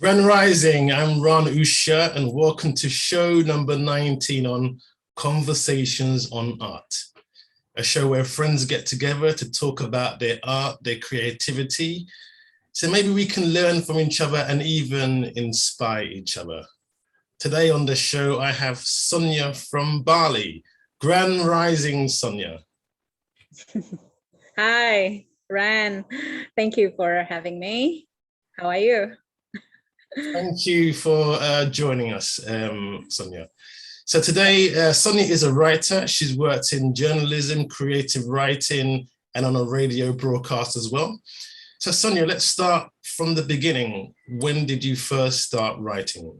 Grand Rising, I'm Ron Usha, and welcome to show number 19 on Conversations on Art, a show where friends get together to talk about their art, their creativity, so maybe we can learn from each other and even inspire each other. Today on the show, I have Sonia from Bali. Grand Rising, Sonia. Hi, Ran. Thank you for having me. How are you? Thank you for joining us, Sonia. So today, Sonia is a writer. She's worked in journalism, creative writing, and on a radio broadcast as well. So Sonia, let's start from the beginning. When did you first start writing?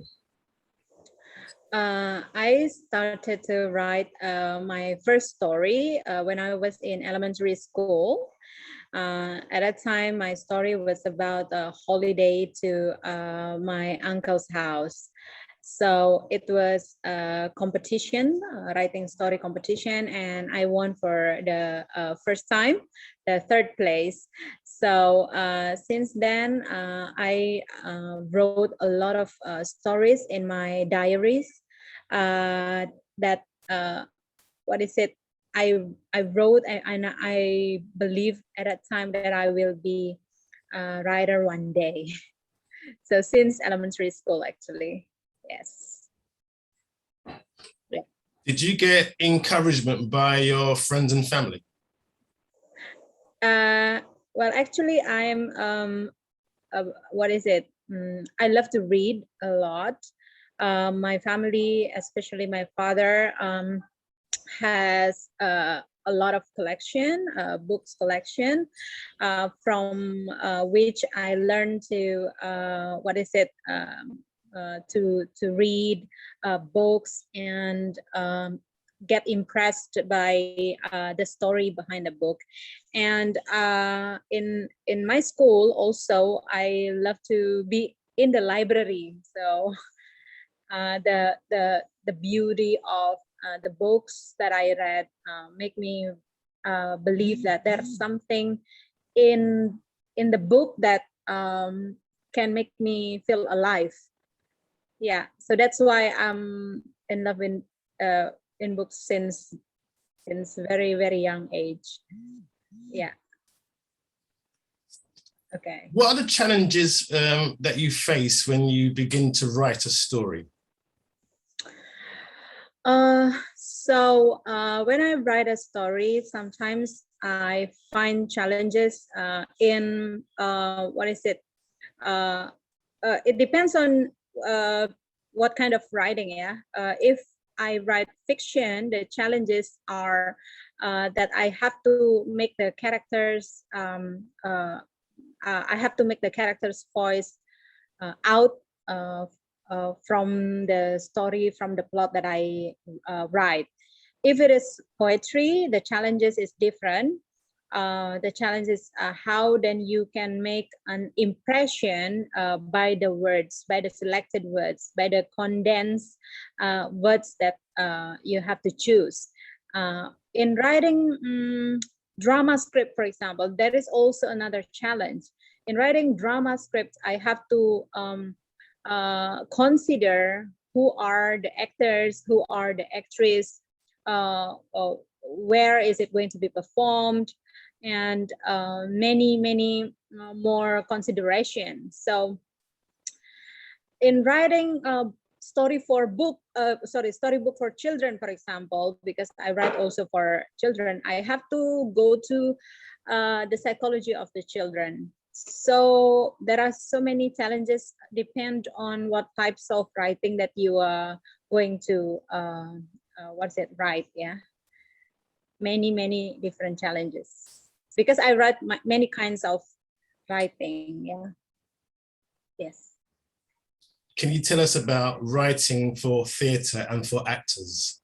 I started to write my first story when I was in elementary school. At that time, my story was about a holiday to my uncle's house. So it was a competition, writing story competition, and I won for the first time, the third place. So since then, I wrote a lot of stories in my diaries that, what is it? I wrote and I believe at that time that I will be a writer one day. So since elementary school, actually, yes. Yeah. Did you get encouragement by your friends and family? Well, actually, I'm what is it? I love to read a lot. My family, especially my father, has a lot of collection, books collection, from which I learned to what is it? To read books and get impressed by the story behind the book. And in my school also, I love to be in the library. So the beauty of the books that I read make me believe that there's something in the book that can make me feel alive. Yeah, so that's why I'm in love in books since very young age. Yeah. Okay. What are the challenges that you face when you begin to write a story? So when I write a story, sometimes I find challenges in what is it? It depends on what kind of writing. Yeah. If I write fiction, the challenges are that I have to make the characters. I have to make the characters' voice out from the story, from the plot that I write. If it is poetry, the challenges is different. The challenge is how then you can make an impression by the words, by the selected words, by the condensed words that you have to choose. In writing drama script, for example, there is also another challenge. In writing drama scripts, I have to consider who are the actors, who are the actresses, where is it going to be performed, and many more considerations. So in writing storybook for children, for example, because I write also for children, I have to go to the psychology of the children. So there are so many challenges, depend on what types of writing that you are going to write. Yeah, many different challenges, because I write many kinds of writing. Yeah. Yes. Can you tell us about writing for theatre and for actors?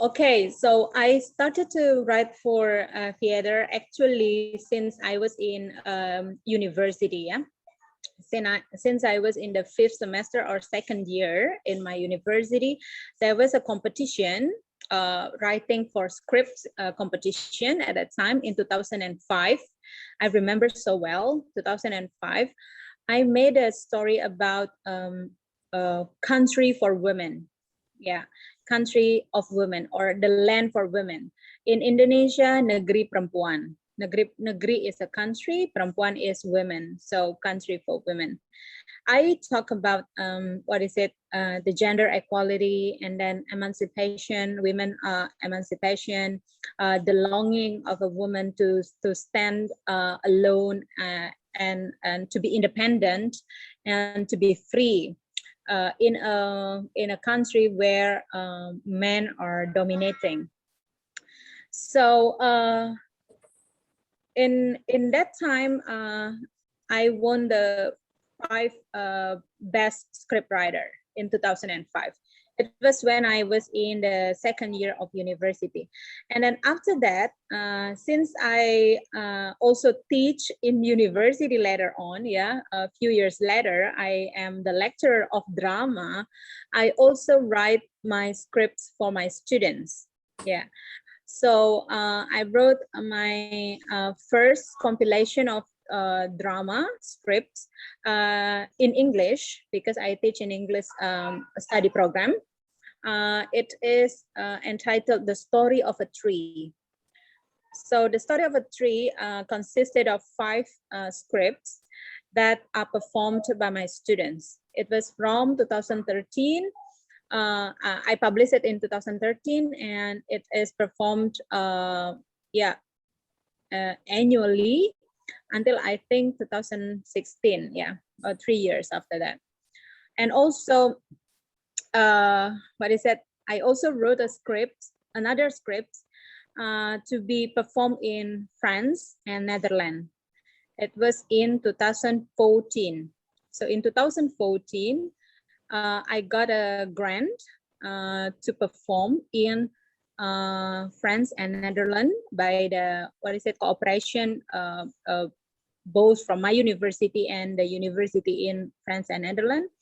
Okay, so I started to write for theater actually since I was in university. Yeah, since I was in the 5th semester or 2nd year in my university, there was a competition, writing for scripts competition at that time in 2005. I remember so well, 2005. I made a story about country for women. Yeah, country of women or the land for women. In Indonesia, negeri perempuan. Negeri is a country, perempuan is women. So country for women. I talk about the gender equality and then emancipation, women emancipation, the longing of a woman to stand alone and to be independent and to be free in a country where men are dominating. So in that time, I won the 5 best scriptwriter in 2005. It was when I was in the second year of university. And then after that, since I also teach in university later on, a few years later, I am the lecturer of drama. I also write my scripts for my students. Yeah. So I wrote my first compilation of drama scripts in English because I teach in English study program. It is entitled The Story of a Tree. So The Story of a Tree consisted of 5 scripts that are performed by my students. It was from 2013. I published it in 2013 and it is performed annually until I think 2016, or 3 years after that. And also, I also wrote another script to be performed in France and Netherlands. It was in 2014. So in 2014, I got a grant to perform in France and Netherlands by the cooperation both from my university and the university in France and Netherlands.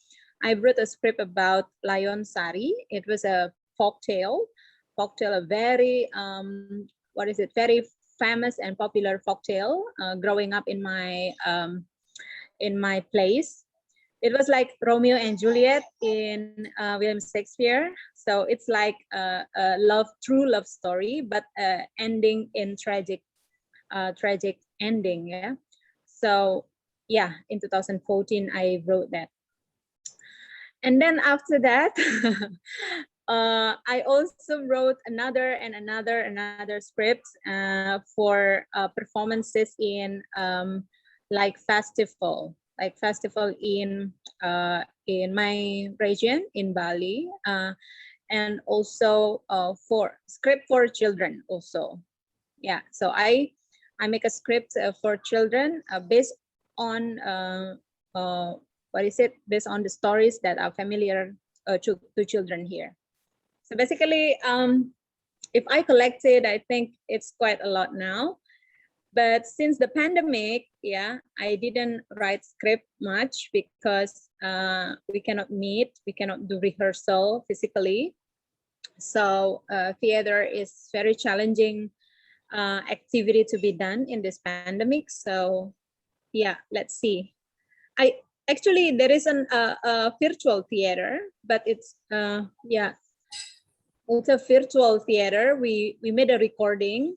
I wrote a script about Lion Sari. It was a folktale, a very very famous and popular folktale growing up in my place. It was like Romeo and Juliet in William Shakespeare. So it's like a true love story, but ending in tragic ending. Yeah. So in 2014 I wrote that, and then after that, I also wrote another scripts for performances in festival in my region in Bali, and also for script for children also. Yeah, so I make a script for children based on based on the stories that are familiar to children here. So basically, if I collected, I think it's quite a lot now. But since the pandemic, I didn't write script much because we cannot meet, we cannot do rehearsal physically. So theater is very challenging activity to be done in this pandemic. So let's see. Actually, there is a virtual theater, but it's it's a virtual theater. We made a recording.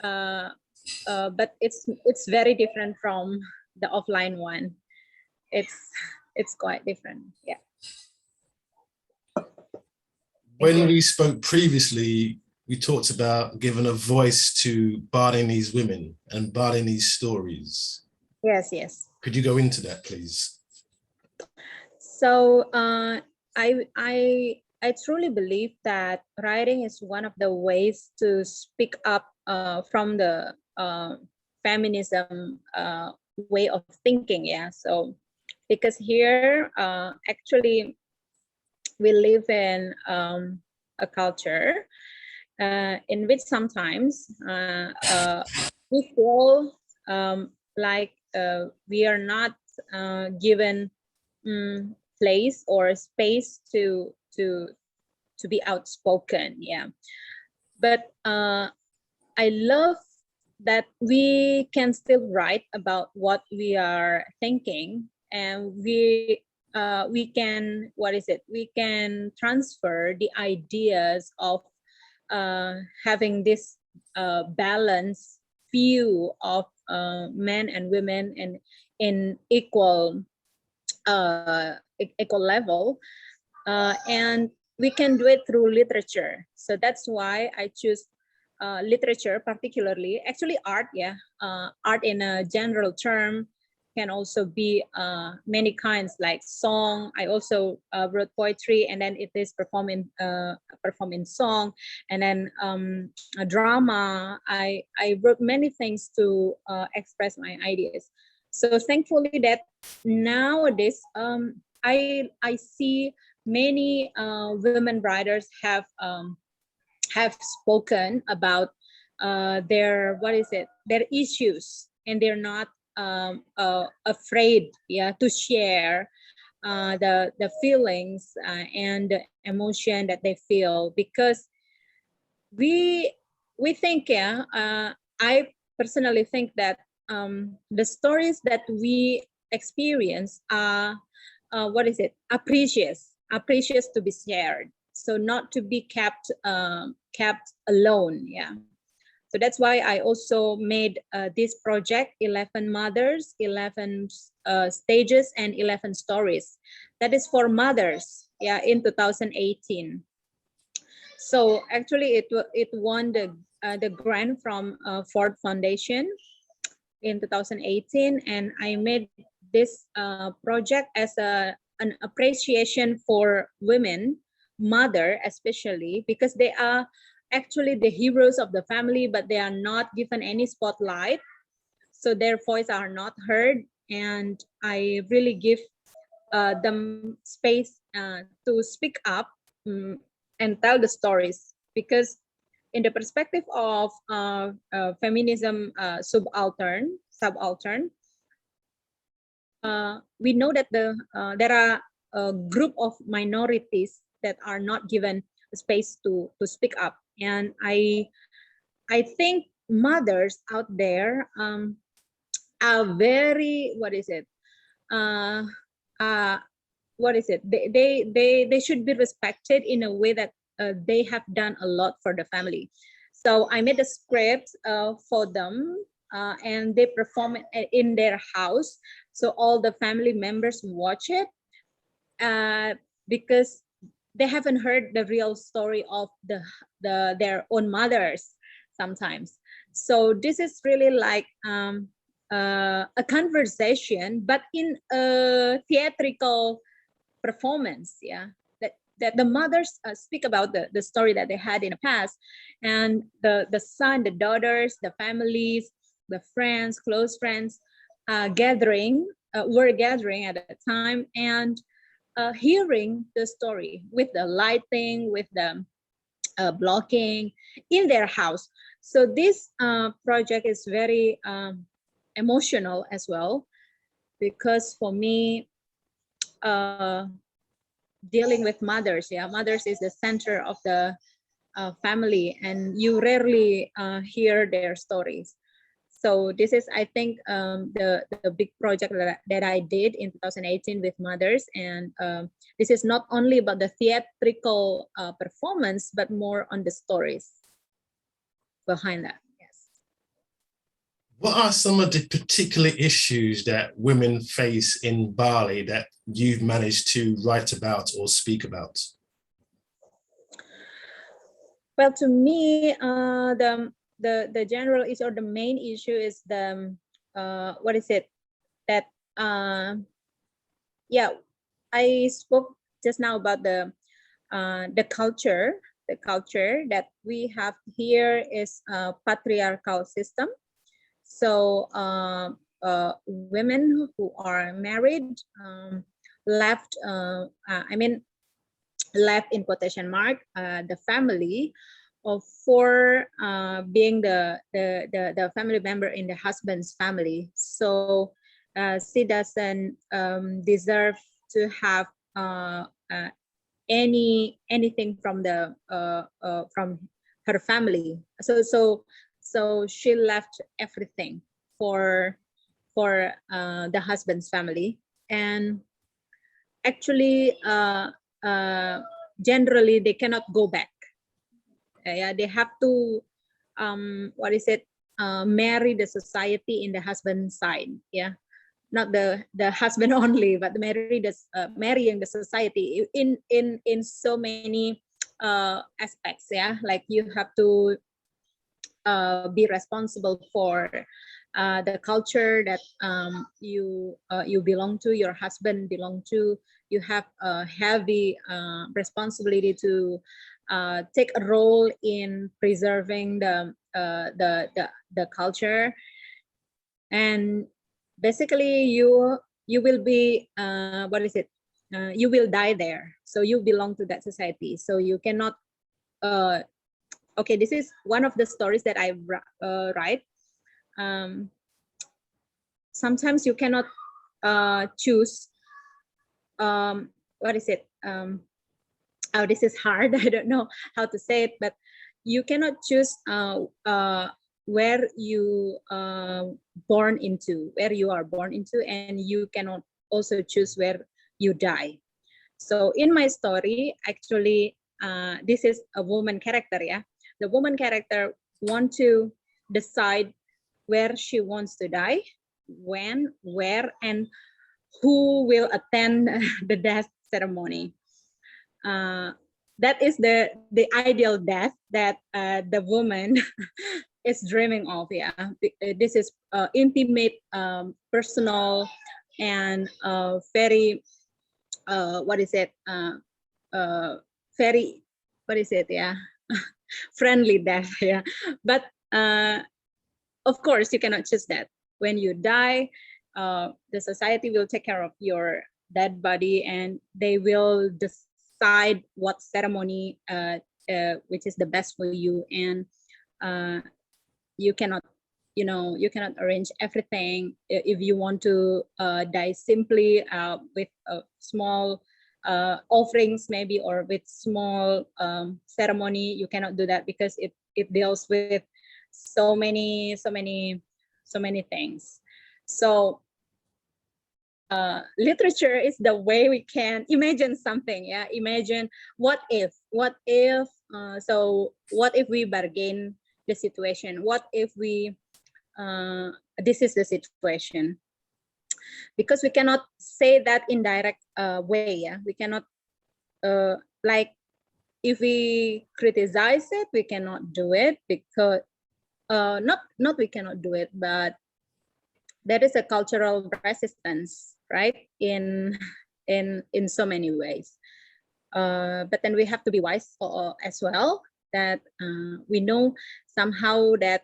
But it's very different from the offline one. It's quite different. Yeah. When we spoke previously, we talked about giving a voice to Balinese women and Balinese stories. Yes. Could you go into that, please? So I truly believe that writing is one of the ways to speak up from the feminism way of thinking. Yeah. So because here actually we live in a culture in which sometimes we feel like we are not given place or space to be outspoken. Yeah, but I love that we can still write about what we are thinking and we can, what is it, we can transfer the ideas of having this balanced view of men and women and in equal equal level, and we can do it through literature. So that's why I choose literature, particularly actually art. Yeah, art in a general term can also be many kinds, like song. I also wrote poetry, and then it is performed in song, and then a drama. I wrote many things to express my ideas. So thankfully that nowadays I see many women writers have spoken about their, what is it, their issues, and they're not afraid, yeah, to share the feelings and the emotion that they feel, because we think, yeah, I personally think that the stories that we experience are what is it, are precious to be shared, so not to be kept alone. Yeah, so that's why I also made this project, 11 mothers, 11 stages, and 11 stories. That is for mothers, yeah, in 2018. So actually it won the grant from Ford Foundation in 2018, and I made this project as an appreciation for women, mother especially, because they are actually the heroes of the family, but they are not given any spotlight, so their voice are not heard, and I really give them space to speak up, and tell the stories, because in the perspective of feminism subaltern, we know that there are a group of minorities that are not given space to speak up, and I think mothers out there are very, what is it, uh, uh, what is it, they should be respected in a way that they have done a lot for the family. So I made a script for them, and they perform it in their house, so all the family members watch it, because they haven't heard the real story of their own mothers sometimes. So this is really like a conversation, but in a theatrical performance. Yeah, that the mothers speak about the story that they had in the past, and the son, the daughters, the families, the friends, close friends, were gathering at that time, and hearing the story with the lighting, with the blocking in their house. So this project is very emotional as well, because for me, uh, dealing with mothers, yeah, mothers is the center of the family, and you rarely hear their stories. So this is, I think, the big project that I did in 2018 with mothers, and this is not only about the theatrical performance, but more on the stories behind that. Yes. What are some of the particular issues that women face in Bali that you've managed to write about or speak about? Well, to me, the general issue or the main issue is the what is it, that yeah, I spoke just now about the culture. The culture that we have here is a patriarchal system. So women who are married left, I mean, left in quotation mark the family of for being the family member in the husband's family. So she doesn't deserve to have anything from the from her family. So she left everything for the husband's family. and actually generally they cannot go back. Yeah, they have to marry the society in the husband side. Yeah, not the husband only, but marrying the society in so many aspects. Yeah, like you have to be responsible for the culture that you belong to, your husband belong to. You have a heavy responsibility to take a role in preserving the culture, and basically you will be you will die there, so you belong to that society, so you cannot okay, this is one of the stories that I write. Sometimes you cannot choose oh, this is hard. I don't know how to say it, but you cannot choose where you born into, where you are born into, and you cannot also choose where you die. So in my story, actually, this is a woman character. Yeah, the woman character want to decide where she wants to die, when, where, and who will attend the death ceremony. That is the ideal death that the woman is dreaming of. Yeah, this is intimate, personal, and very very yeah, friendly death. Yeah, but of course you cannot choose that. When you die, the society will take care of your dead body, and they will decide what ceremony which is the best for you. And you cannot, you cannot arrange everything. If you want to die simply with a small offerings maybe, or with small ceremony, you cannot do that, because it deals with so many things. So literature is the way we can imagine something. Yeah, imagine what if so what if we bargain the situation, what if we this is the situation, because we cannot say that in direct way. Yeah, we cannot like, if we criticize it, we cannot do it, because not we cannot do it, but there is a cultural resistance, right, in so many ways. But then we have to be wise as well, that we know somehow that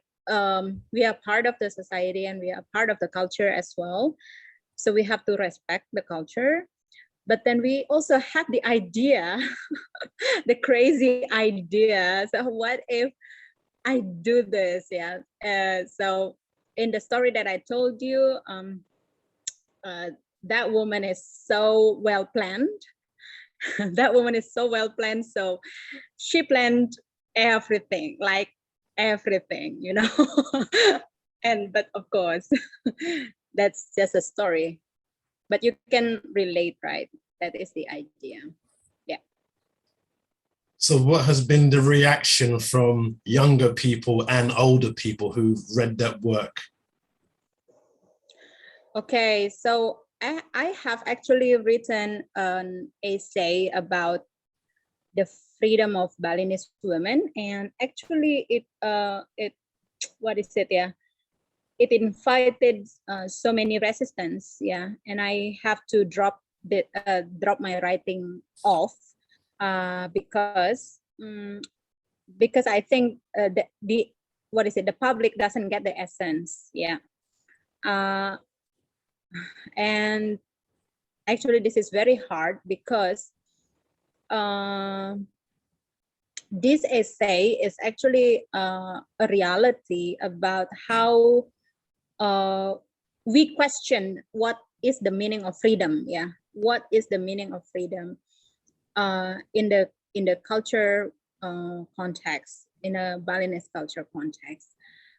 we are part of the society and we are part of the culture as well, so we have to respect the culture. But then we also have the idea the crazy idea, so what if I do this? Yeah. So in the story that I told you, that woman is so well planned. That woman is so well planned. So she planned everything, like everything, but of course, that's just a story. But you can relate, right? That is the idea. Yeah. So what has been the reaction from younger people and older people who've read that work? Okay, so I have actually written an essay about the freedom of Balinese women, and actually it it invited so many resistance. Yeah, and I have to drop my writing off because I think the public doesn't get the essence. Yeah. And actually this is very hard, because this essay is actually a reality about how we question what is the meaning of freedom. Yeah, what is the meaning of freedom in the culture context, in a Balinese culture context.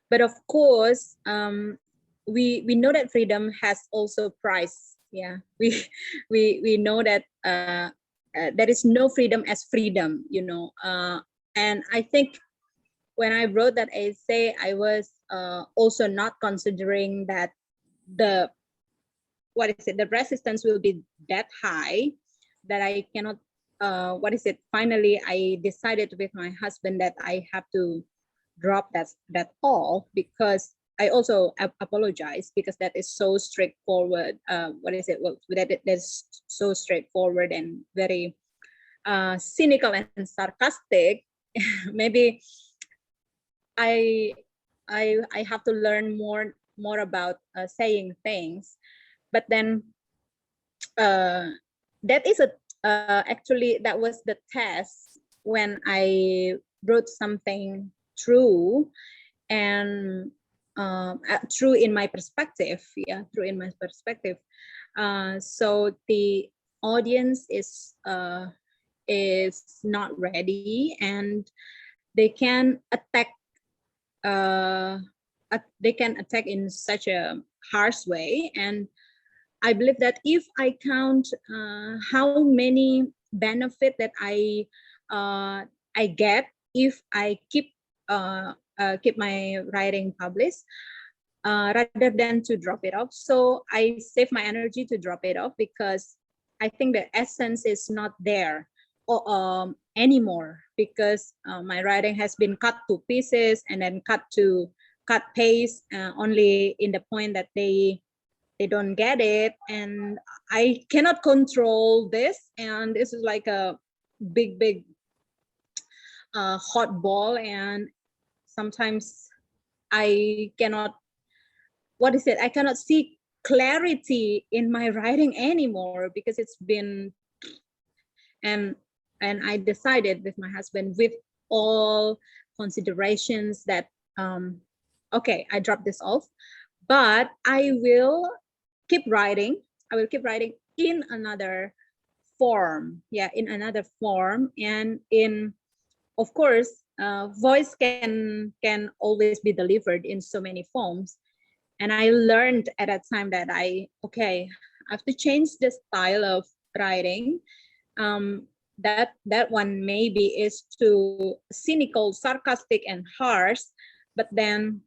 But of course, we know that freedom has also price. Yeah, we know that there is no freedom as freedom, you know. And I think when I wrote that essay, I was also not considering that the the resistance will be that high that I cannot. Finally, I decided with my husband that I have to drop that all, because I also apologize, because that is so straightforward. That's so straightforward and very cynical and sarcastic. Maybe I I have to learn more about saying things. But then that is actually that was the test when I wrote something true and true in my perspective. Yeah, true in my perspective. So the audience is not ready, and they can attack in such a harsh way. And I believe that if I count how many benefit that I get if I keep my writing published, rather than to drop it off. So I save my energy to drop it off, because I think the essence is not there anymore, because my writing has been cut to pieces and then cut paste only in the point that they don't get it. And I cannot control this, and this is like a big hot ball, and sometimes I cannot I cannot see clarity in my writing anymore, because it's been and I decided with my husband, with all considerations, that okay, I drop this off, but I will keep writing. I will keep writing in another form. Yeah, in another form. And in, of course, voice can always be delivered in so many forms. And I learned at that time that I have to change the style of writing. That one maybe is too cynical, sarcastic, and harsh. But then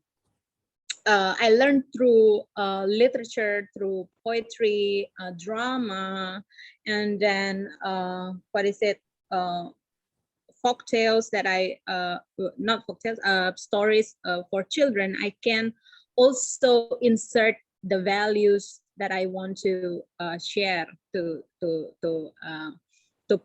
I learned through literature, through poetry, drama, and then folk tales that not folk tales, stories for children. I can also insert the values that I want to share to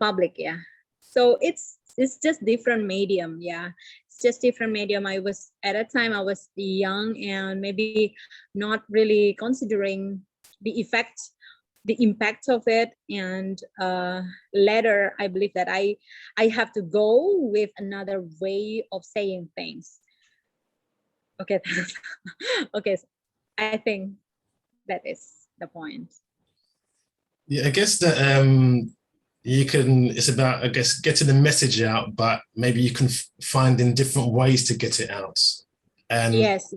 public. Yeah, so it's just different medium. Yeah, it's just different medium. I was at a time, I was young and maybe not really considering the impact of it. And later I believe that I have to go with another way of saying things. Okay. Okay, so I think that is the point. Yeah, I guess that it's about, I guess, getting the message out, but maybe you can find in different ways to get it out. And yes,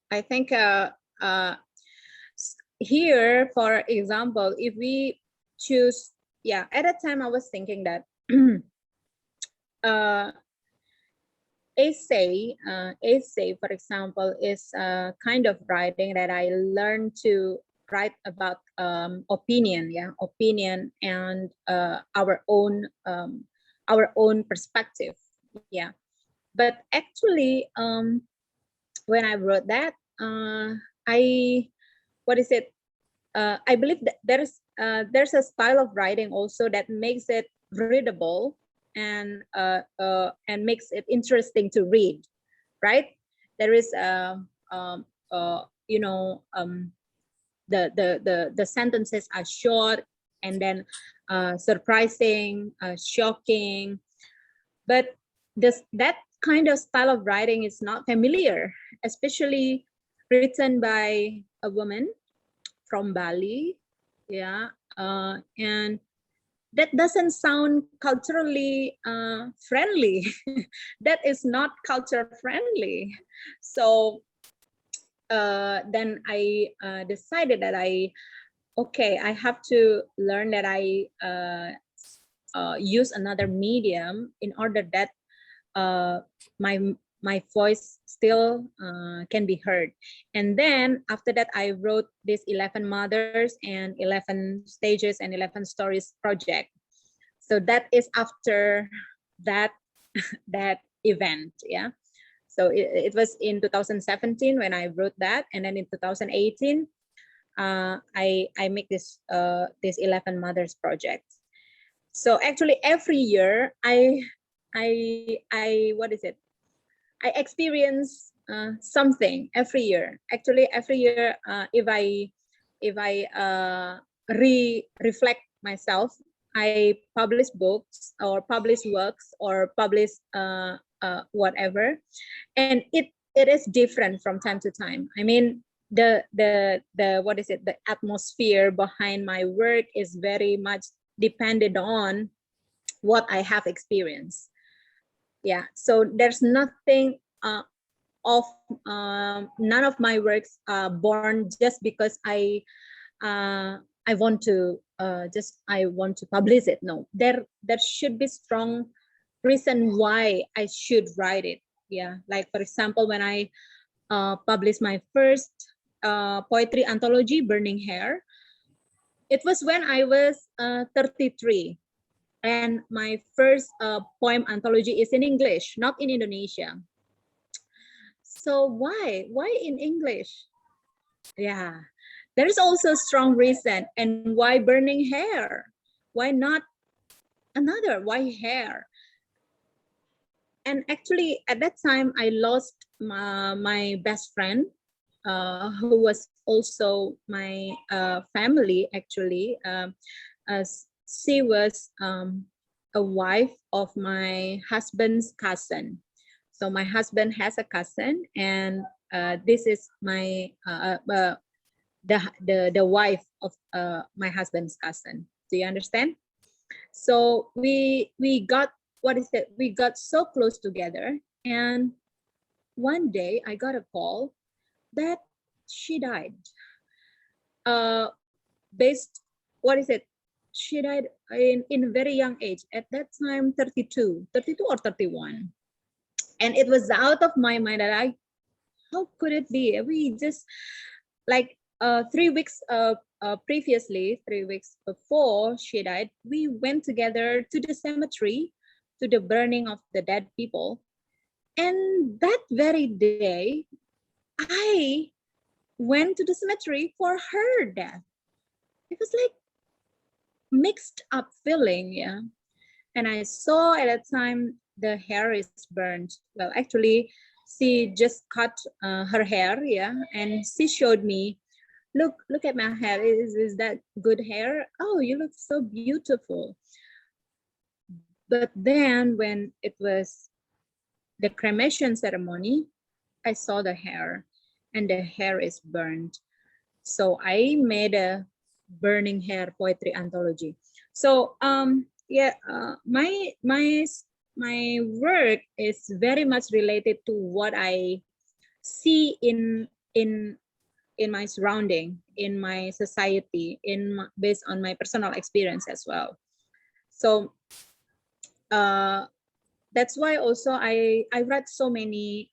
I think here, for example, if we choose, at that time I was thinking that essay, for example, is a kind of writing that I learned to write about opinion, and our own perspective. Yeah, but actually, when I wrote that, I I believe that there's a style of writing also that makes it readable and makes it interesting to read, right? There is the sentences are short and then surprising, shocking, but that kind of style of writing is not familiar, especially written by a woman from Bali. Yeah, and that doesn't sound culturally friendly. That is not culture friendly. So then I decided that I have to learn that I use another medium in order that my voice still can be heard. And then after that, I wrote this 11 mothers and 11 stages and 11 stories project. So that is after that that event, yeah. So it was in 2017 when I wrote that, and then in 2018 I make this 11 mothers project. So actually every year I what is it? I experience something every year. Actually every year, if I reflect myself, I publish books or publish works or publish whatever, and it is different from time to time. I mean, the what is it? The atmosphere behind my work is very much dependent on what I have experienced. Yeah, so there's nothing of none of my works born just because I want to I want to publish it. No, there should be strong reason why I should write it. Yeah, like for example, when I published my first poetry anthology, Burning Hair, it was when I was 33. And my first poem anthology is in English, not in Indonesia. So why in English? Yeah, there is also a strong reason. And why burning hair? Why not another? Why hair? And actually at that time I lost my best friend, who was also my family actually. As she was a wife of my husband's cousin. So my husband has a cousin, and this is my the wife of my husband's cousin. Do you understand? So we got, what is it? We got so close together, and one day I got a call that she died. Based, what is it? She died in a very young age. At that time, 32 or 31. And it was out of my mind that how could it be? We just like 3 weeks previously, 3 weeks before she died, we went together to the cemetery, to the burning of the dead people. And that very day, I went to the cemetery for her death. It was like mixed up feeling, yeah. And I saw at that time the hair is burned. Well, actually, she just cut her hair, yeah, and she showed me, look at my hair. Is that good hair? Oh, you look so beautiful. But then when it was the cremation ceremony, I saw the hair, and the hair is burned. So I made a burning hair poetry anthology. So yeah, my work is very much related to what I see in my surrounding, in my society, based on my personal experience as well. So that's why also I write so many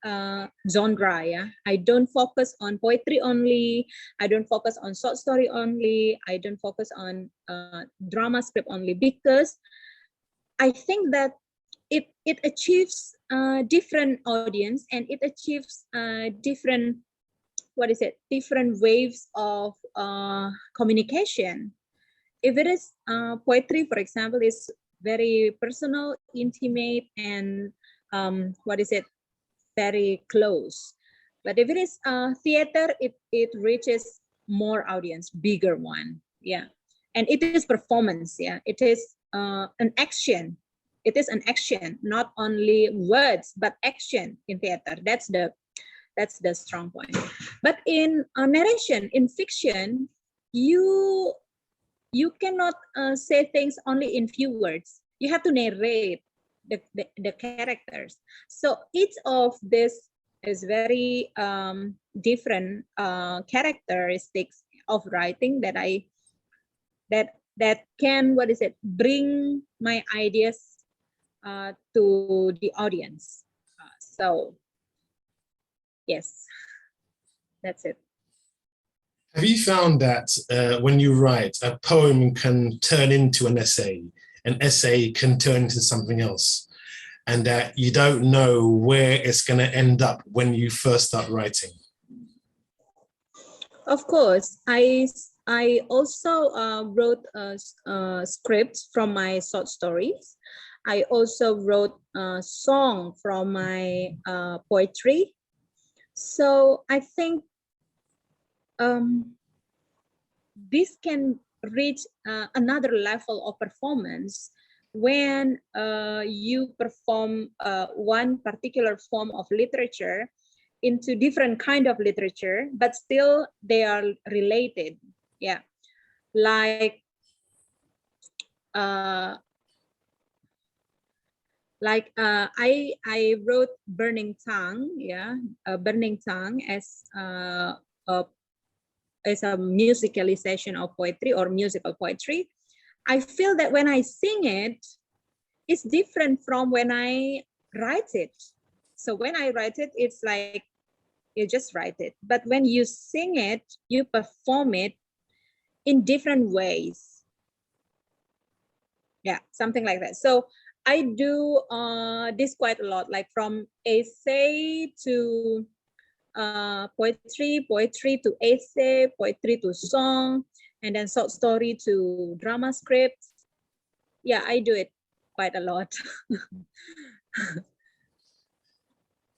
genre. Yeah, I don't focus on poetry only. I don't focus on short story only. I don't focus on drama script only, because I think that it achieves different audience, and it achieves different, what is it? Different waves of communication. If it is poetry, for example, is very personal, intimate, and what is it? Very close. But if it is theater, it reaches more audience, bigger one. Yeah, and it is performance. Yeah, it is an action. It is an action, not only words, but action in theater. That's the strong point. But in narration, in fiction, you cannot say things only in few words. You have to narrate the characters. So each of this is very different characteristics of writing that that can, what is it, bring my ideas to the audience. So yes, that's it. Have you found that when you write, a poem can turn into an essay can turn into something else, and that you don't know where it's going to end up when you first start writing? Of course, I also wrote scripts from my short stories. I also wrote a song from my poetry. So I think this can reach another level of performance when you perform one particular form of literature into different kind of literature, but still they are related. Yeah, like I wrote Burning Tongue, yeah, Burning Tongue as a musicalization of poetry or musical poetry. I feel that when I sing it, it's different from when I write it. So when I write it, it's like you just write it. But when you sing it, you perform it in different ways. Yeah, something like that. So I do this quite a lot, like from essay to poetry to essay, poetry to song, and then short story to drama script. Yeah, I do it quite a lot.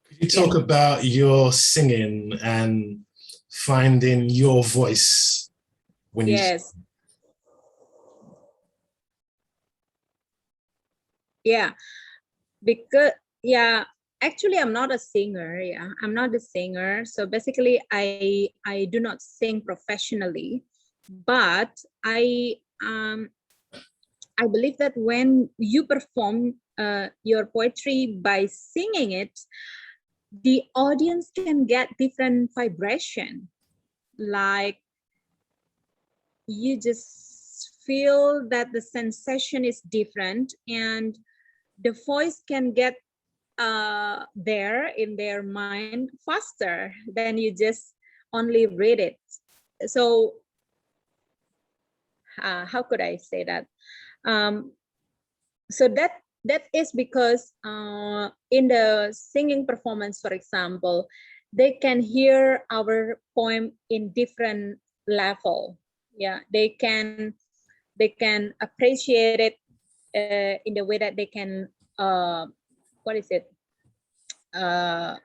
Could you talk about your singing and finding your voice when you sing? Yes. Yeah, because actually I'm not a singer. Yeah, I'm not a singer. So basically I do not sing professionally, but I believe that when you perform your poetry by singing it, the audience can get different vibration. Like you just feel that the sensation is different, and the voice can get there in their mind faster than you just only read it. So how could I say that? So that is because in the singing performance, for example, they can hear our poem in different level. Yeah, they can appreciate it in the way that they can what is it? Uh,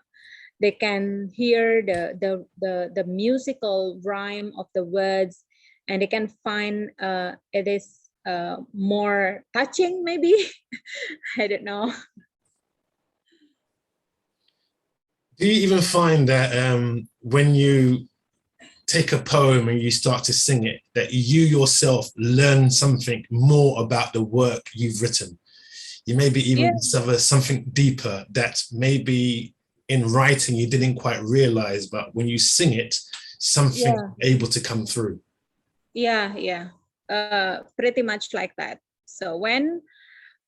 they can hear the musical rhyme of the words, and they can find it is more touching, maybe. I don't know. Do you even find that when you take a poem and you start to sing it, that you yourself learn something more about the work you've written? You maybe even discover something deeper that maybe in writing you didn't quite realize, but when you sing it, something able to come through. Yeah. Pretty much like that. So when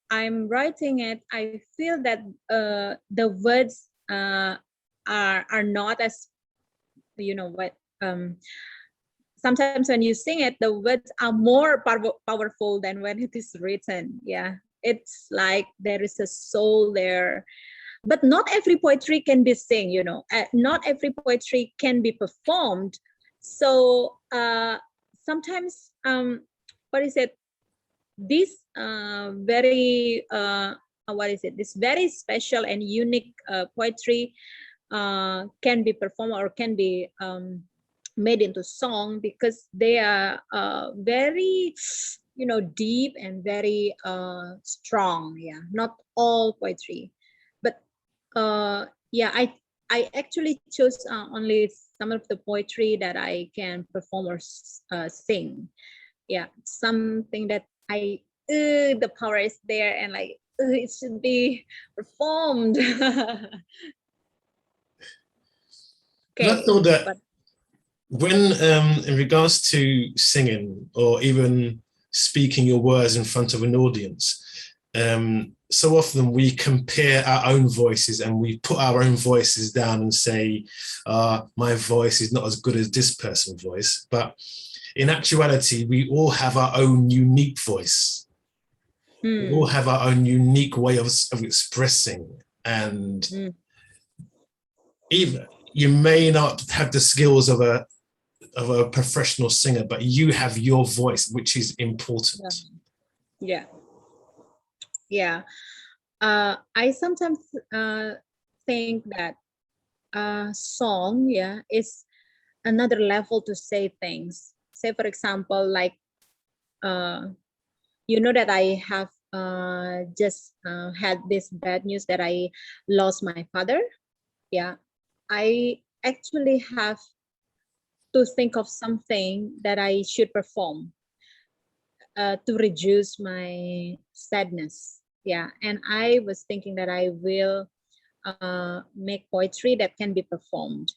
I'm writing it, I feel that the words are not as, you know what, sometimes when you sing it, the words are more powerful than when it is written. Yeah, it's like there is a soul there. But not every poetry can be sing, not every poetry can be performed. So sometimes what is it, this very what is it, this very special and unique poetry can be performed or can be made into song, because they are very deep and very strong. Yeah, not all poetry, but yeah, I actually chose only some of the poetry that I can perform or sing. Yeah, something that the power is there, and like it should be performed. And I Okay, thought that but when, in regards to singing or even speaking your words in front of an audience, so often we compare our own voices and we put our own voices down and say, my voice is not as good as this person's voice. But in actuality, we all have our own unique voice. We all have our own unique way of expressing. And even you may not have the skills of a professional singer, but you have your voice, which is important. yeah. I sometimes think that song, is another level to say things. Say, for example, like you know that I have just had this bad news that I lost my father. Yeah, I actually have to think of something that I should perform to reduce my sadness. Yeah, and I was thinking that I will make poetry that can be performed,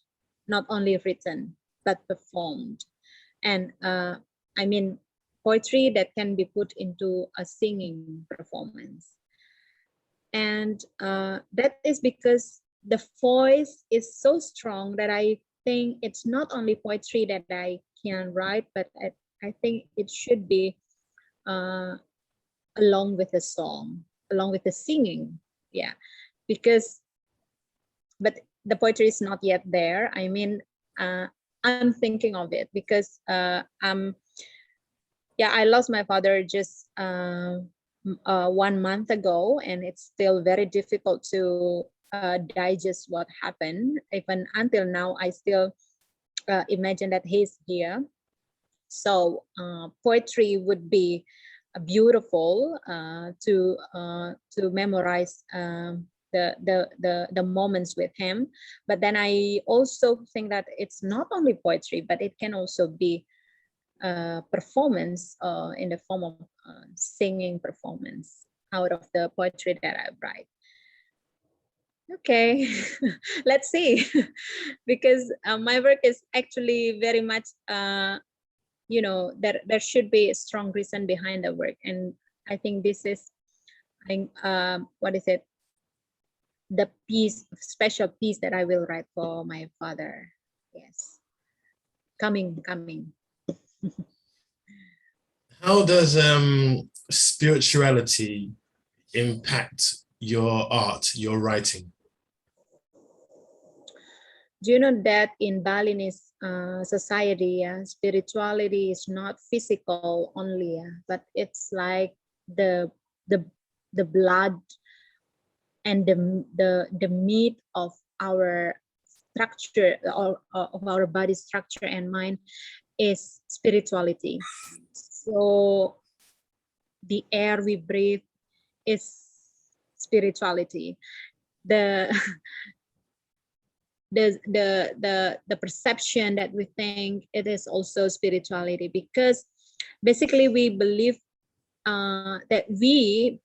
not only written, but performed. And I mean, poetry that can be put into a singing performance. And that is because the voice is so strong that I think it's not only poetry that I can write, but I think it should be uh, along with the song, along with the singing. Yeah, because, but the poetry is not yet there. I mean, I'm thinking of it because I lost my father just 1 month ago, and it's still very difficult to digest what happened. Even until now, I still imagine that he's here. So poetry would be beautiful to memorize the moments with him. But then I also think that it's not only poetry, but it can also be performance in the form of singing performance out of the poetry that I write. Okay, let's see, because my work is actually very much there should be a strong reason behind the work, and I think this is what is it, the special piece that I will write for my father. Yes, coming. How does spirituality impact your art, your writing? Do you know that in Balinese society, spirituality is not physical only, but it's like the the the blood and the meat of our structure, or of our body structure and mind, is spirituality. So the air we breathe is spirituality. The the perception that we think, it is also spirituality, because basically we believe that we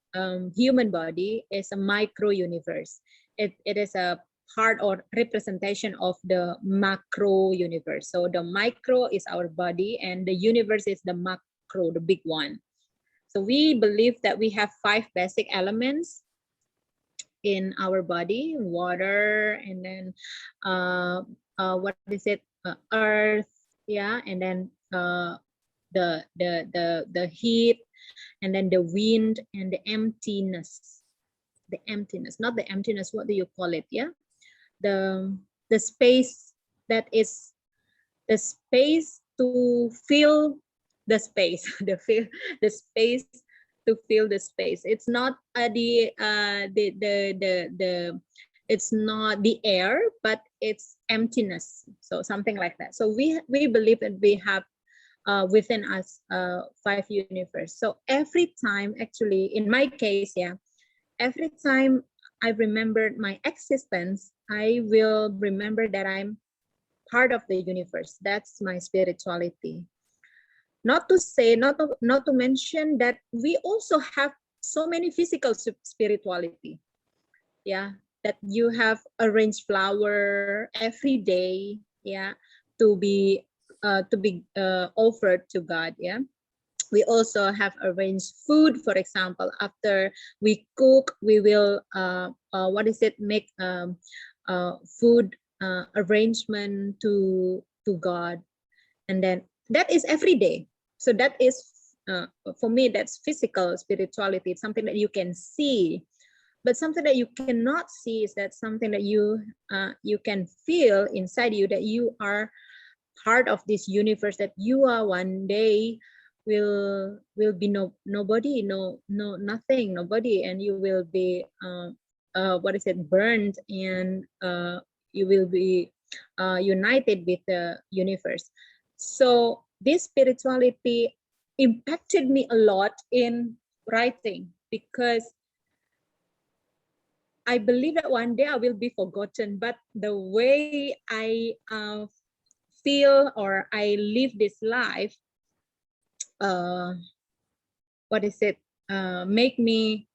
human body is a micro universe. It is a part or representation of the macro universe. So the micro is our body and the universe is the macro, the big one. So we believe that we have 5 basic elements in our body: water, and then what is it, earth, and then the heat, and then the wind, and the emptiness. Not the emptiness, what do you call it? The space, that is the space to fill the space. The space to fill the space. It's not the it's not the air, but it's emptiness. So something like that. So we believe that we have within us 5 universe. So every time, actually in my case, every time I remember my existence, I will remember that I'm part of the universe. That's my spirituality. Not to say, not to mention that we also have so many physical spirituality. That you have arranged flower every day, yeah, to be offered to God. Yeah, we also have arranged food. For example, after we cook, we will make food arrangement to God, and then that is every day. So that is for me, that's physical spirituality. It's something that you can see, but something that you cannot see is that something that you can feel inside you, that you are part of this universe, that you are one day will be nobody, nothing, nobody, and you will be burned, and you will be united with the universe. So this spirituality impacted me a lot in writing, because I believe that one day I will be forgotten, but the way I feel or I live this life, uh, make me,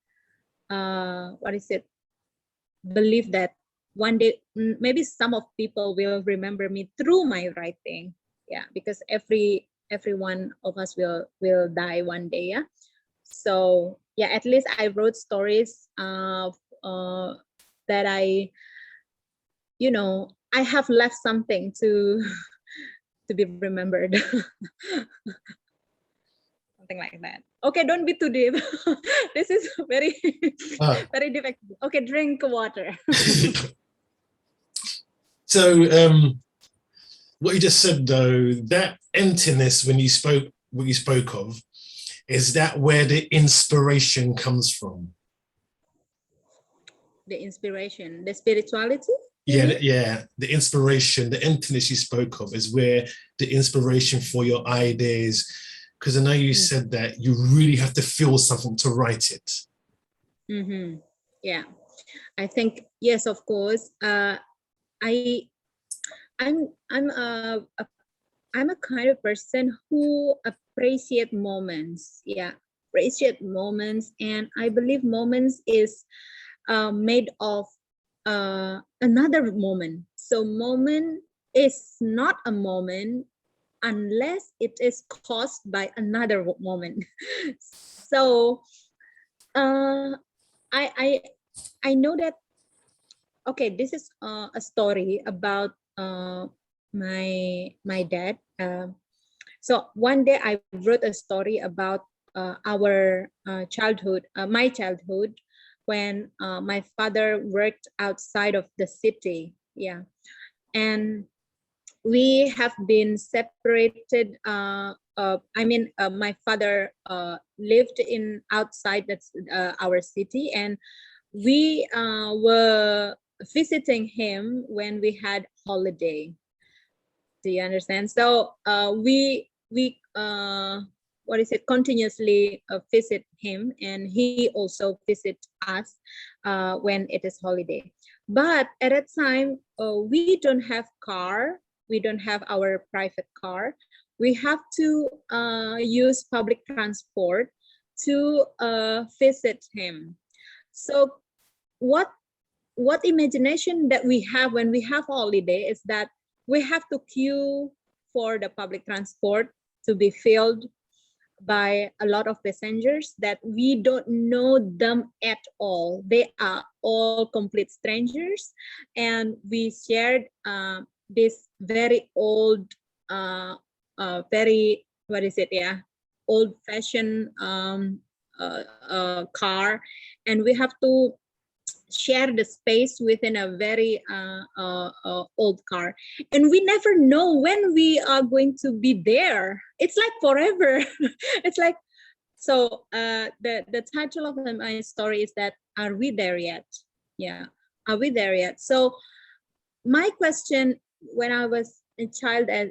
believe that one day maybe some of people will remember me through my writing. Yeah, because every one of us will die one day. Yeah, so yeah, at least I wrote stories that I have left something to to be remembered. Something like that. Okay, don't be too deep. This is very Ah. very deep. Okay, drink water. So what you just said though, that emptiness what you spoke of, is that where the inspiration comes from? The inspiration, the spirituality, you Yeah, mean? yeah. The inspiration, the emptiness you spoke of is where the inspiration for your ideas, because I know you said that you really have to feel something to write it. Mm-hmm. Yeah, I think yes, of course. I I'm a kind of person who appreciate moments. Yeah, appreciate moments, and I believe moments is made of another moment. So moment is not a moment unless it is caused by another moment. So uh, I I I know that. Okay, this is a story about my dad. So one day I wrote a story about our childhood, my childhood, when my father worked outside of the city. Yeah, and we have been separated. My father lived in outside that's our city, and we were visiting him when we had holiday. Do you understand? So we continuously visit him, and he also visit us when it is holiday. But at that time, we don't have car. We don't have our private car. We have to use public transport to visit him. So what imagination that we have when we have holiday is that we have to queue for the public transport to be filled by a lot of passengers that we don't know them at all. They are all complete strangers, and we shared this very old, very old-fashioned car, and we have to share the space within a very old car, and we never know when we are going to be there. It's like forever. It's like, so the title of my story is that, are we there yet? Yeah, are we there yet? So my question when I was a child is,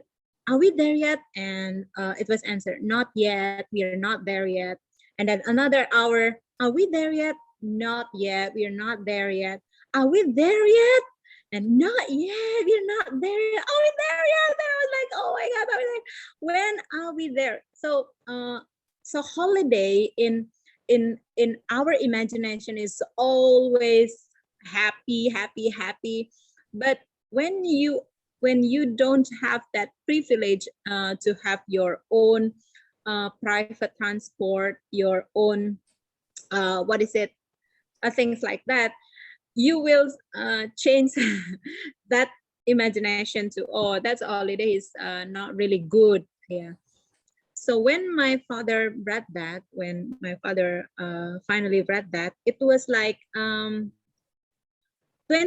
are we there yet? And it was answered, not yet, we are not there yet. And then another hour, are we there yet? Not yet, we are not there yet. Are we there yet? And not yet, we're not there yet. Are we there yet? And I was like, oh my God, are we there? When are we there? So so holiday in our imagination is always happy, happy, happy. But when you when you don't have that privilege to have your own private transport, your own things like that, you will change that imagination to, oh, that's holiday is not really good. Yeah. So when my father read that, when my father finally read that, it was like 20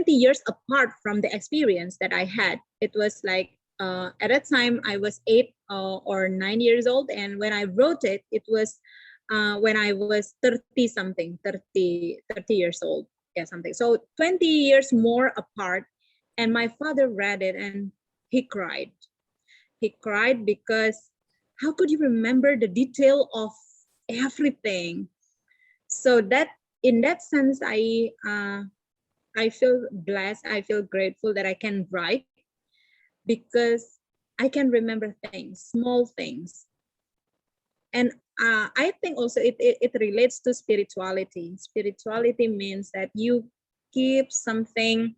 years apart from the experience that I had. It was like at that time I was 8 or 9 years old, and when I wrote it, it was when I was 30 something, 30 years old, yeah, something. So 20 years more apart, and my father read it and he cried. He cried because how could you remember the detail of everything? So that in that sense, I feel blessed. I feel grateful that I can write because I can remember things, small things. And I think also it relates to spirituality. Spirituality means that you keep something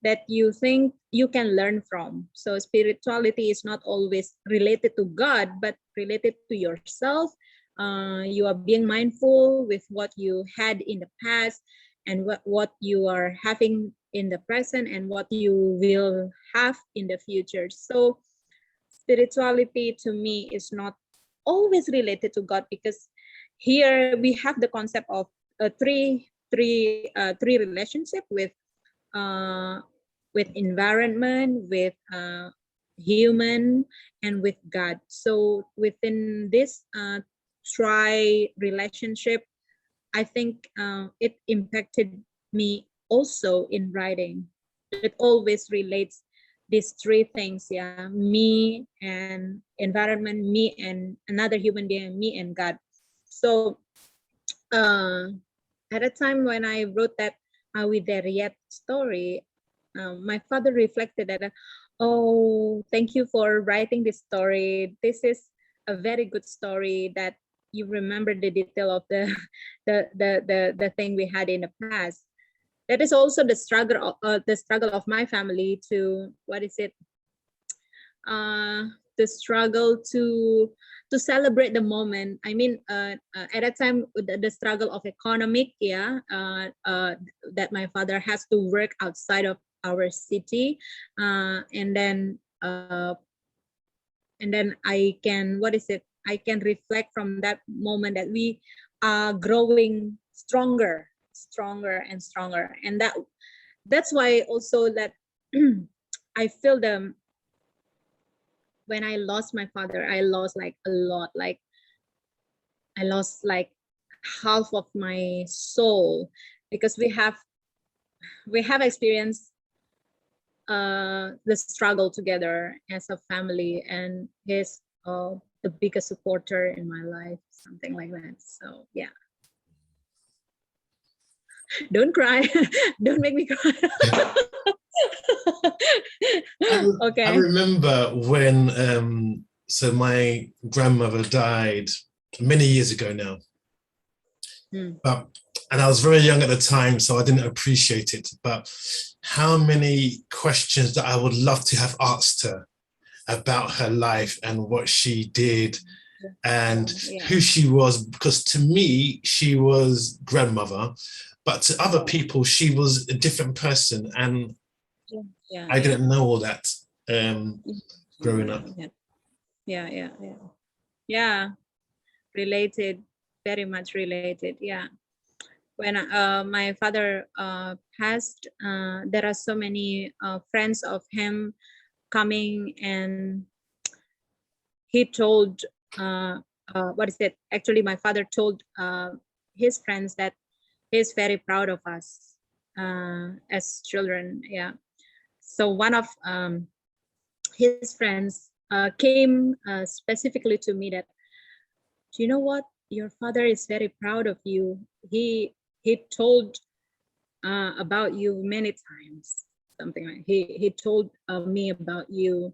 that you think you can learn from. So spirituality is not always related to God, but related to yourself. You are being mindful with what you had in the past and what you are having in the present and what you will have in the future. So spirituality to me is not always related to God, because here we have the concept of three relationship uh, with environment, with human, and with God. So within this relationship, I think it impacted me also in writing. It always relates these three things, yeah, me and environment, me and another human being, me and God. So uh, at a time when I wrote that with the Riyadh story, my father reflected that, oh, thank you for writing this story. This is a very good story that you remember the detail of the the thing we had in the past. That is also the struggle of my family to, what is it? The struggle to celebrate the moment. I mean, at that time, the struggle of economic, yeah, that my father has to work outside of our city, and then I can, what is it? I can reflect from that moment that we are growing stronger and stronger, and that's why also that I feel the when I lost my father, I lost like a lot. Like I lost like half of my soul, because we have experienced the struggle together as a family, and he's the biggest supporter in my life, something like that. So yeah, don't cry, don't make me cry. I Okay. remember when so my grandmother died many years ago now. But and I was very young at the time, so I didn't appreciate it. But how many questions that I would love to have asked her about her life and what she did and who she was, because to me, she was grandmother, but to other people, she was a different person. And I didn't know all that growing up. Yeah. Related, very much related. Yeah. When my father passed, there are so many friends of him coming, and he told what is it? Actually, my father told his friends that he's very proud of us as children. Yeah. So one of his friends came specifically to me that, do you know what? Your father is very proud of you. He told about you many times. Something like he told me about you,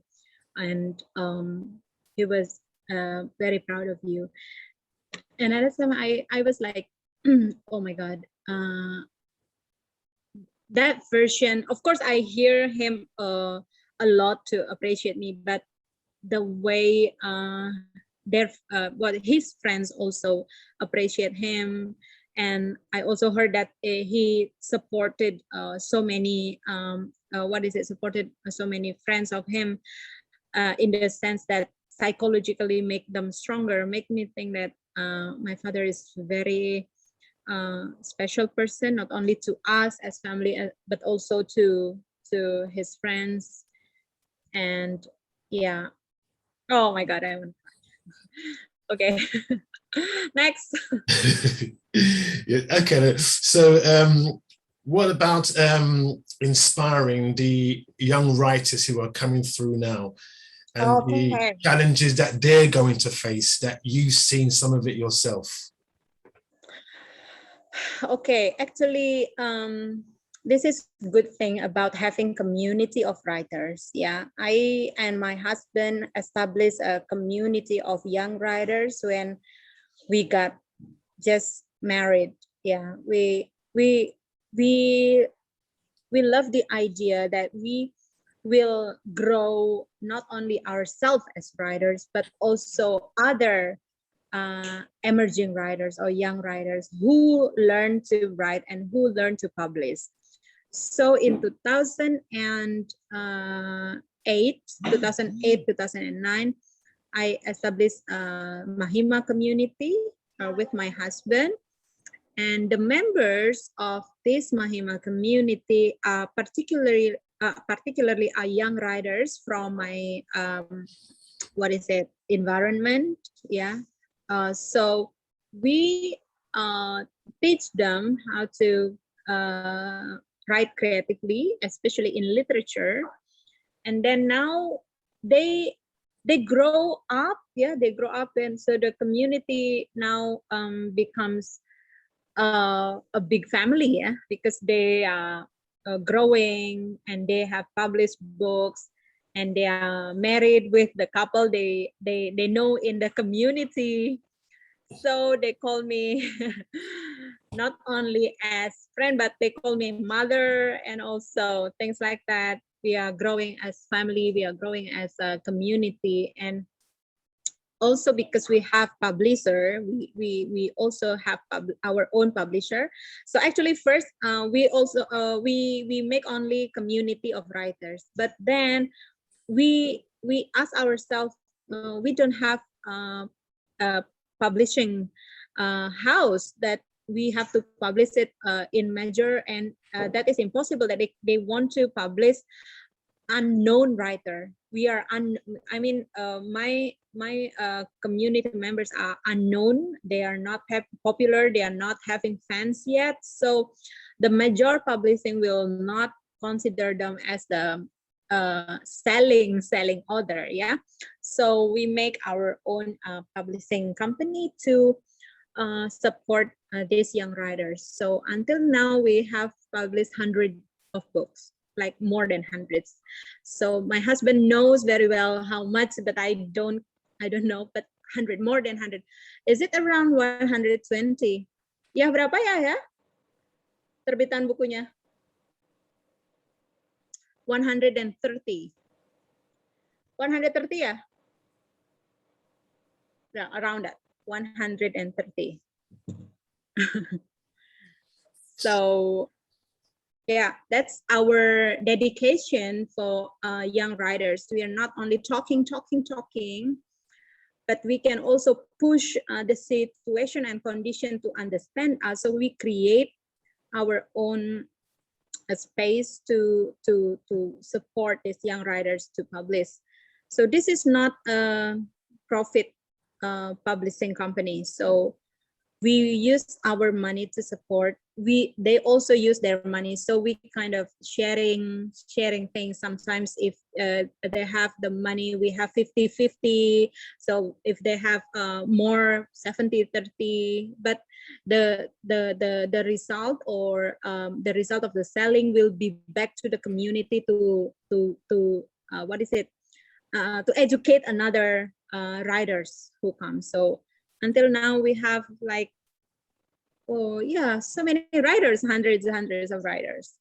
and he was very proud of you. And at the time, I was like, oh my God. That version, of course, I hear him a lot to appreciate me, but the way his friends also appreciate him. And I also heard that he supported so many supported so many friends of him, in the sense that psychologically make them stronger, make me think that my father is very special person, not only to us as family, but also to his friends. And yeah, oh my god, I'm okay. Next. Yeah, okay, so what about inspiring the young writers who are coming through now, and the Okay. challenges that they're going to face, that you've seen some of it yourself? Okay, actually, this is good thing about having community of writers. Yeah, I and my husband established a community of young writers when we got just married. Yeah, we we love the idea that we will grow not only ourselves as writers, but also other emerging writers or young writers who learn to write and who learn to publish. So in 2008, 2009, I established a Mahima community with my husband. And the members of this Mahima community are particularly are young writers from my environment. Yeah. So we teach them how to write creatively, especially in literature. And then now they grow up. Yeah, they grow up, and so the community now becomes a big family, yeah, because they are growing and they have published books, and they are married with the couple they know in the community. So they call me not only as friend, but they call me mother, and also things like that. We are growing as family, we are growing as a community. And also because we have publisher, we also have our own publisher. So actually first we also we make only community of writers, but then we ask ourselves, we don't have a publishing house that we have to publish it in major, and that is impossible, that they want to publish unknown writer. We are I mean my community members are unknown, they are not popular, they are not having fans yet. So the major publishing will not consider them as the selling author. Yeah, so we make our own publishing company to support these young writers. So until now we have published hundreds of books, like more than hundreds. So my husband knows very well how much, but I don't know, but 100, more than 100. Is it around 120? Ya, berapa ya terbitan bukunya? 130. 130 ya? Yeah, around that. 130. So yeah, that's our dedication for young writers. We are not only talking, but we can also push the situation and condition to understand us. So we create our own space to support these young writers to publish. So this is not a profit publishing company. So we use our money to support. They also use their money, so we kind of sharing things. Sometimes if they have the money, we have 50-50. So if they have more, 70-30. But the result, or the result of the selling, will be back to the community to to educate another writers who come. So until now we have like, oh yeah, so many writers, hundreds of writers.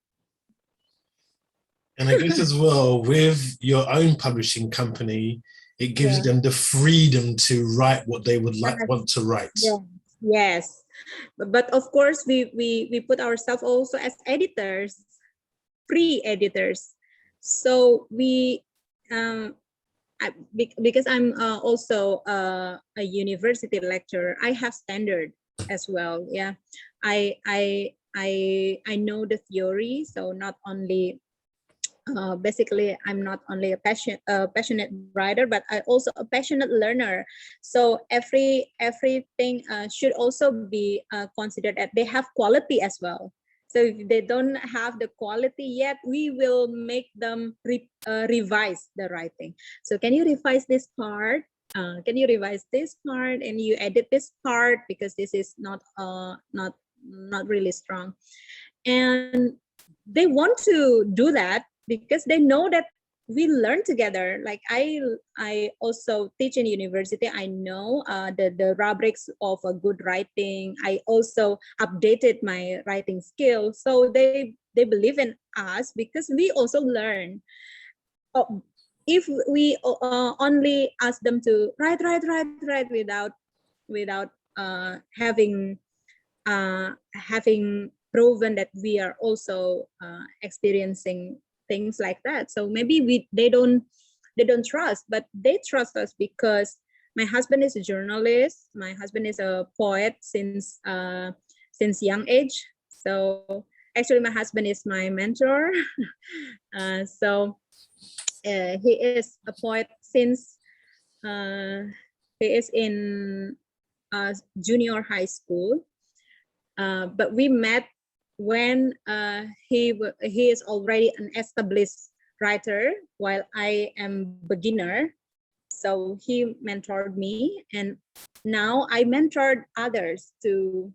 And I guess as well, with your own publishing company, it gives Yeah. them the freedom to write what they would like want to write. Yeah. Yes. But of course, we put ourselves also as editors, free editors. So um, because I'm also a university lecturer, I have standard as well. Yeah, I know the theory, so not only basically I'm not only a passionate writer, but I also a passionate learner. So everything should also be considered that they have quality as well. So if they don't have the quality yet, we will make them revise the writing. So can you revise this part? Can you revise this part and you edit this part because this is not really strong. And they want to do that because they know that we learn together. Like I also teach in university. I know the rubrics of a good writing. I also updated my writing skills, so they believe in us because we also learn. If we only ask them to write without having proven that we are also experiencing things like that, so maybe they don't trust, but they trust us because my husband is a journalist, my husband is a poet since young age. So actually my husband is my mentor. So he is a poet since uh, he is in junior high school. But we met when he is already an established writer while I am beginner. So he mentored me, and now I mentored others to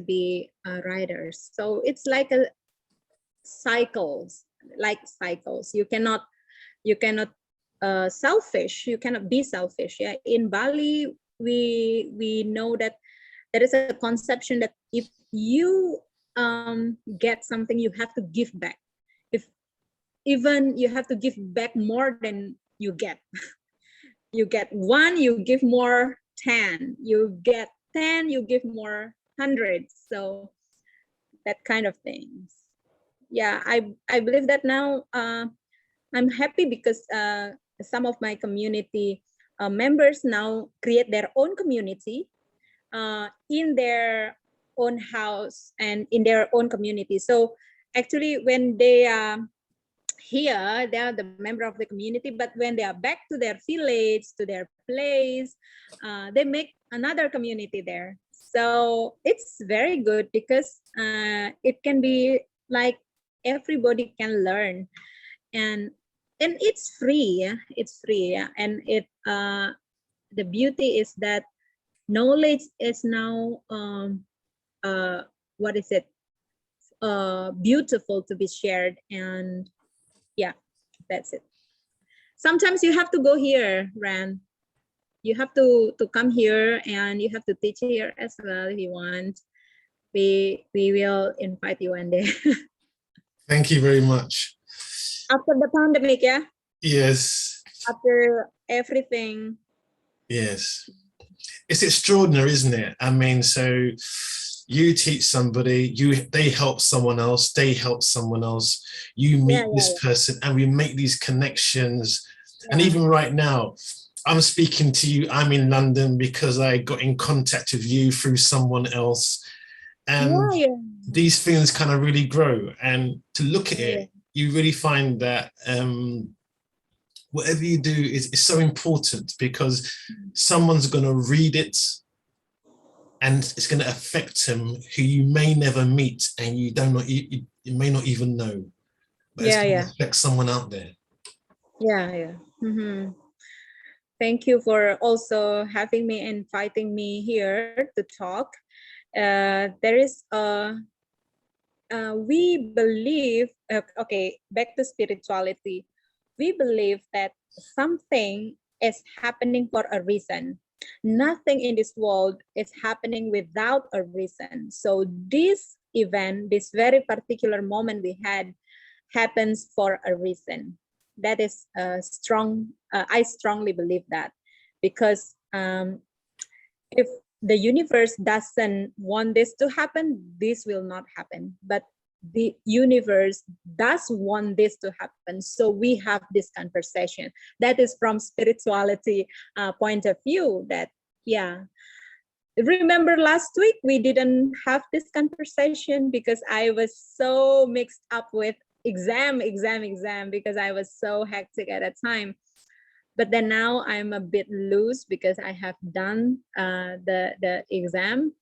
be writers. So it's like a cycles. You cannot selfish. You cannot be selfish. Yeah, in Bali we know that there is a conception that if you get something, you have to give back. If even you have to give back more than you get. You get one, you give more 10. You get 10, you give more hundreds. So that kind of things. Yeah, I believe that now. I'm happy because some of my community members now create their own community in their own house and in their own community. So actually, when they are here, they are the member of the community, but when they are back to their village, to their place, they make another community there. So it's very good because it can be like everybody can learn, and it's free. Yeah? It's free, yeah? And the beauty is that knowledge is now what is it beautiful to be shared. And yeah, that's it. Sometimes you have to go here, Ran. You have to come here, and you have to teach here as well if you want. We will invite you one day. Thank you very much. After the pandemic, yeah, Yes. after everything. Yes. It's extraordinary, isn't it? I mean, so you teach somebody, they help someone else, they help someone else, you meet this person, and we make these connections. And even right now, I'm speaking to you, I'm in London because I got in contact with you through someone else. And these things kind of really grow. And to look at it, you really find that whatever you do is so important because someone's going to read it and it's going to affect them who you may never meet and you don't know, you may not even know, but it's going to affect someone out there. Mm-hmm. Thank you for also having me, inviting me here to talk. There is we believe, okay, back to spirituality. We believe that something is happening for a reason. Nothing in this world is happening without a reason. So this event, this very particular moment we had happens for a reason. That is strong. I strongly believe that, because if the universe doesn't want this to happen, this will not happen. But the universe does want this to happen, so we have this conversation. That is from spirituality point of view. That, yeah. Remember last week we didn't have this conversation because I was so mixed up with exam, because I was so hectic at that time. But then now I'm a bit loose because I have done the exam,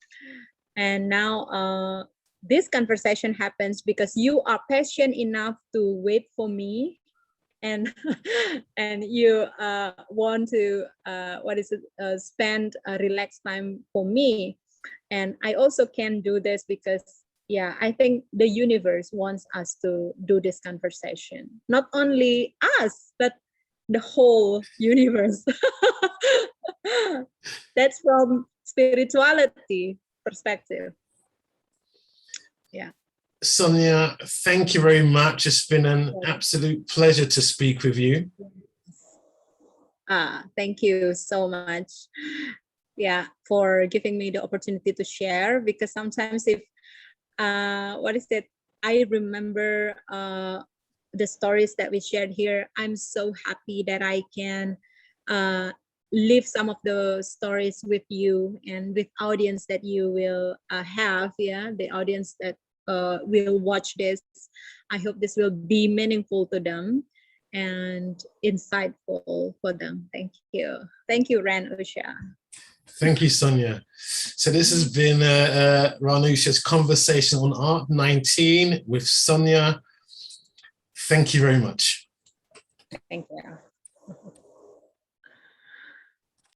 and now this conversation happens because you are patient enough to wait for me, and and you want to spend a relaxed time for me. And I also can do this because, yeah, I think the universe wants us to do this conversation, not only us but the whole universe. That's from spirituality perspective. Yeah. Sonia, thank you very much. It's been an absolute pleasure to speak with you. Thank you so much. Yeah, for giving me the opportunity to share, because sometimes if I remember the stories that we shared here, I'm so happy that I can leave some of the stories with you and with audience that you will have. Yeah, the audience that will watch this. I hope this will be meaningful to them and insightful for them. Thank you. Thank you, Ran Usha. Thank you, Sonia. So this has been Ranusha's Conversation on Art 19 with Sonia. Thank you very much. Thank you.